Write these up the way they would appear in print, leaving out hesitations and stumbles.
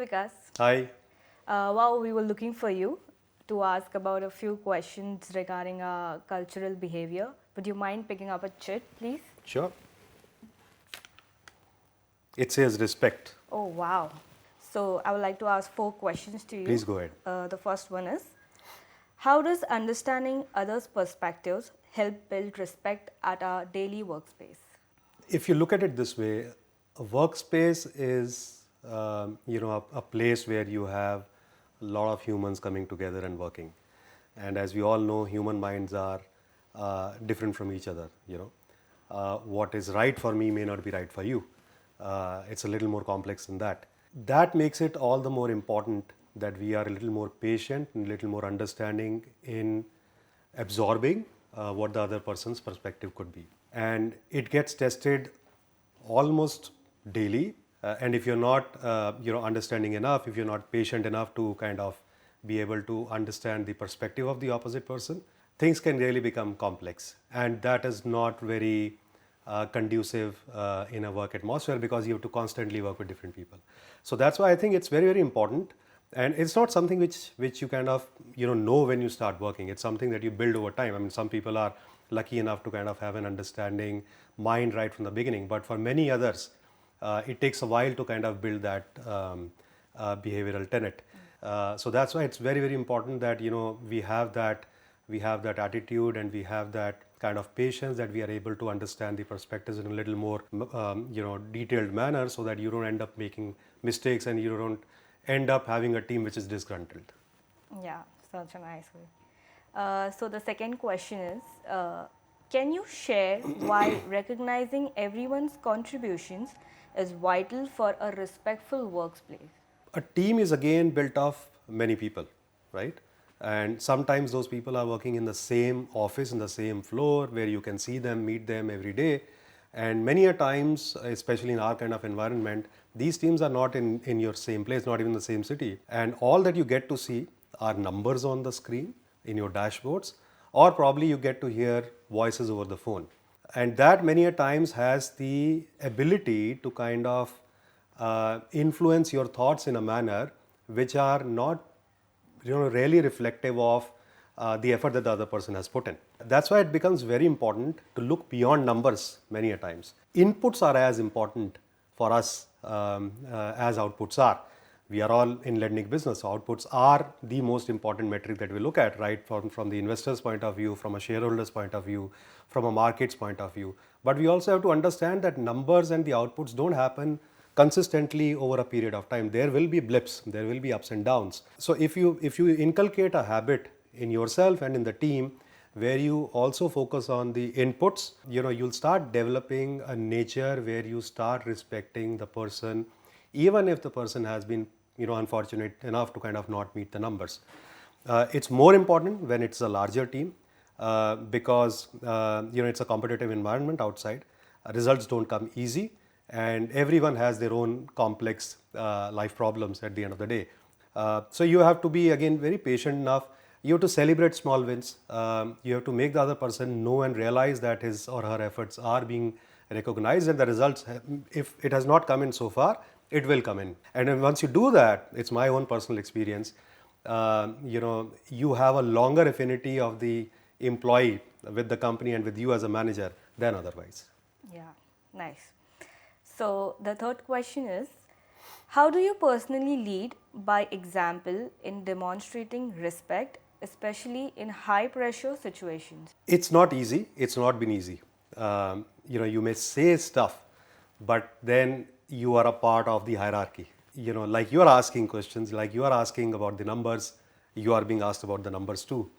Vikas. Hi. Wow, we were looking for you to ask about a few questions regarding cultural behavior. Would you mind picking up a chit, please? Sure. It says respect. Oh, wow. So, I would like to ask 4 questions to you. Please go ahead. The first one is, how does understanding others' perspectives help build respect at our daily workspace? If you look at it this way, a workspace is, a place where you have a lot of humans coming together and working. And as we all know, human minds are different from each other. What is right for me may not be right for you. It's a little more complex than that. That makes it all the more important that we are a little more patient and a little more understanding in absorbing what the other person's perspective could be. And it gets tested almost daily. And if you're not, understanding enough, if you're not patient enough to kind of be able to understand the perspective of the opposite person, things can really become complex. And that is not very conducive in a work atmosphere because you have to constantly work with different people. So that's why I think it's very, very important. And it's not something which you kind of know when you start working. It's something that you build over time. I mean, some people are lucky enough to kind of have an understanding mind right from the beginning, but for many others, it takes a while to kind of build that behavioral tenet. So that's why it's very, very important that we have that attitude and we have that kind of patience that we are able to understand the perspectives in a little more detailed manner, so that you don't end up making mistakes and you don't end up having a team which is disgruntled. Yeah, such a nice way. So the second question is, can you share why recognizing everyone's contributions is vital for a respectful workplace? A team is again built of many people, right? And sometimes those people are working in the same office, in the same floor, where you can see them, meet them every day. And many a times, especially in our kind of environment, these teams are not in your same place, not even the same city. And all that you get to see are numbers on the screen in your dashboards, or probably you get to hear voices over the phone. And that many a times has the ability to kind of influence your thoughts in a manner which are not really reflective of the effort that the other person has put in. That's why it becomes very important to look beyond numbers many a times. Inputs are as important for us as outputs are. We are all in lending business. So outputs are the most important metric that we look at, right? From the investor's point of view, from a shareholder's point of view, from a market's point of view. But we also have to understand that numbers and the outputs don't happen consistently over a period of time. There will be blips, there will be ups and downs. So if you inculcate a habit in yourself and in the team where you also focus on the inputs, you'll start developing a nature where you start respecting the person, even if the person has been unfortunate enough to kind of not meet the numbers. It's more important when it's a larger team because it's a competitive environment outside. Results don't come easy, and everyone has their own complex life problems at the end of the day. So you have to be, again, very patient enough. You have to celebrate small wins. You have to make the other person know and realize that his or her efforts are being recognized, and the results, if it has not come in so far, it will come in. And then once you do that, it's my own personal experience, you have a longer affinity of the employee with the company and with you as a manager than otherwise. Yeah, nice. So the third question is, how do you personally lead by example in demonstrating respect, especially in high pressure situations? It's not easy. It's not been easy. You may say stuff, but then you are a part of the hierarchy. Like you are asking questions, like you are asking about the numbers, you are being asked about the numbers too.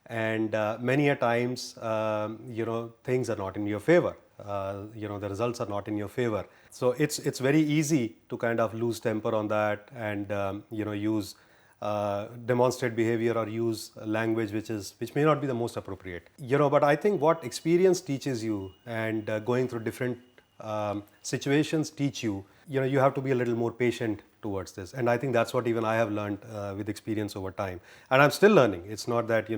And many a times, things are not in your favor. The results are not in your favor. So it's very easy to kind of lose temper on that and use demonstrate behavior or use language which may not be the most appropriate. But I think what experience teaches you and going through different situations teach you, you have to be a little more patient towards this. And I think that's what even I have learned with experience over time. And I'm still learning. It's not that,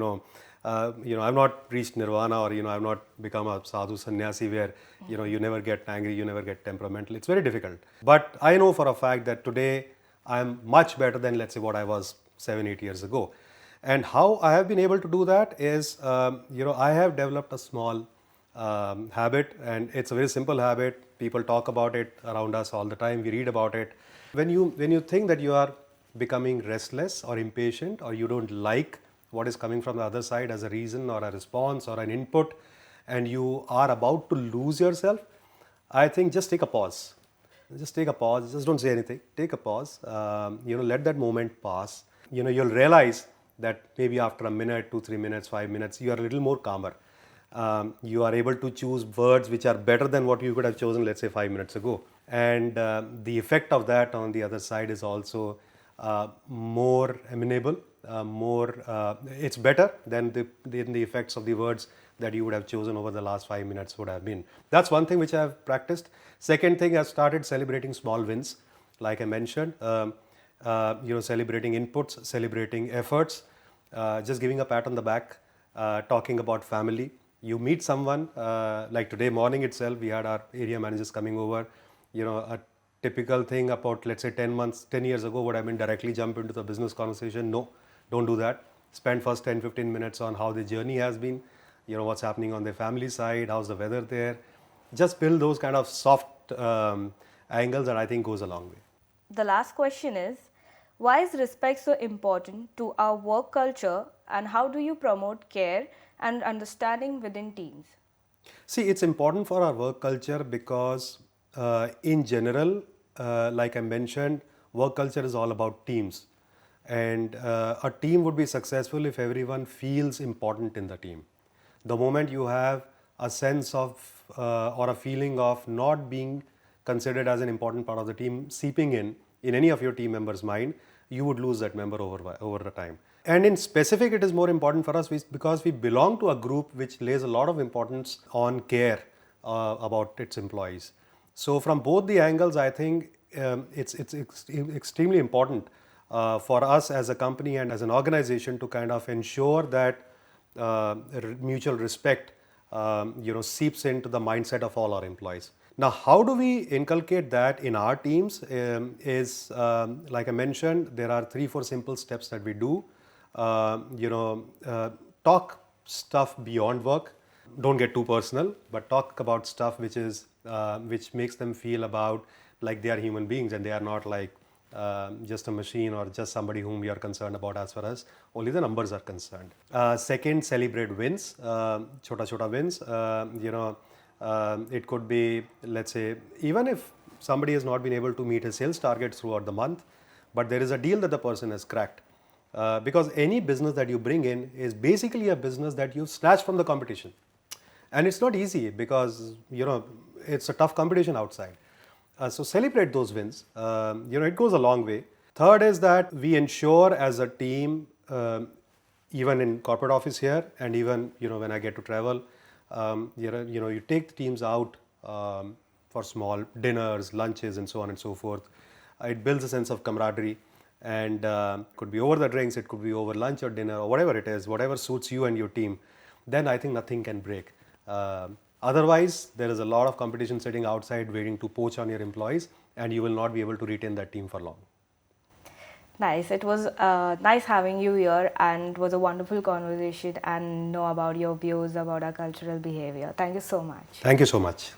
I've not reached nirvana or, I've not become a sadhu sannyasi where, you never get angry, you never get temperamental. It's very difficult. But I know for a fact that today I'm much better than, let's say, what I was 7, 8 years ago. And how I have been able to do that is, I have developed a small habit, and it's a very simple habit. People talk about it around us all the time. We read about it. When you think that you are becoming restless or impatient, or you don't like what is coming from the other side as a reason or a response or an input, and you are about to lose yourself, I think just take a pause. Just take a pause. Just don't say anything. Take a pause. Let that moment pass. You'll realize that maybe after a minute, 2, 3 minutes, 5 minutes, you are a little more calmer. You are able to choose words which are better than what you could have chosen, let's say, 5 minutes ago. And the effect of that on the other side is also more amenable, it's better than the effects of the words that you would have chosen over the last 5 minutes would have been. That's one thing which I have practiced. Second thing, I've started celebrating small wins, like I mentioned, celebrating inputs, celebrating efforts, just giving a pat on the back, talking about family. You meet someone, like today morning itself, we had our area managers coming over. A typical thing about, let's say, 10 years ago would have been directly jump into the business conversation. No, don't do that. Spend first 10, 15 minutes on how the journey has been, what's happening on the family side, how's the weather there. Just build those kind of soft angles, and I think goes a long way. The last question is, why is respect so important to our work culture, and how do you promote care and understanding within teams? See, it's important for our work culture because in general, like I mentioned, work culture is all about teams. And a team would be successful if everyone feels important in the team. The moment you have a sense of or a feeling of not being considered as an important part of the team seeping in any of your team members' mind, you would lose that member over the time. And in specific, it is more important for us because we belong to a group which lays a lot of importance on care about its employees. So from both the angles, I think it's extremely important for us as a company and as an organization to kind of ensure that mutual respect seeps into the mindset of all our employees. Now, how do we inculcate that in our teams is, like I mentioned, there are 3-4 simple steps that we do. Talk stuff beyond work. Don't get too personal, but talk about stuff which makes them feel about like they are human beings and they are not like just a machine or just somebody whom we are concerned about as far as only the numbers are concerned. Second, celebrate wins, chota wins. It could be, let's say, even if somebody has not been able to meet his sales targets throughout the month, but there is a deal that the person has cracked. Because any business that you bring in is basically a business that you snatch from the competition. And it's not easy because, it's a tough competition outside. So celebrate those wins. It goes a long way. Third is that we ensure as a team, even in corporate office here, and even when I get to travel, you take the teams out for small dinners, lunches, and so on and so forth. It builds a sense of camaraderie, and could be over the drinks, it could be over lunch or dinner or whatever it is, whatever suits you and your team. Then I think nothing can break. Otherwise, there is a lot of competition sitting outside waiting to poach on your employees, and you will not be able to retain that team for long. Nice. It was nice having you here, and it was a wonderful conversation and know about your views about our cultural behavior. Thank you so much. Thank you so much.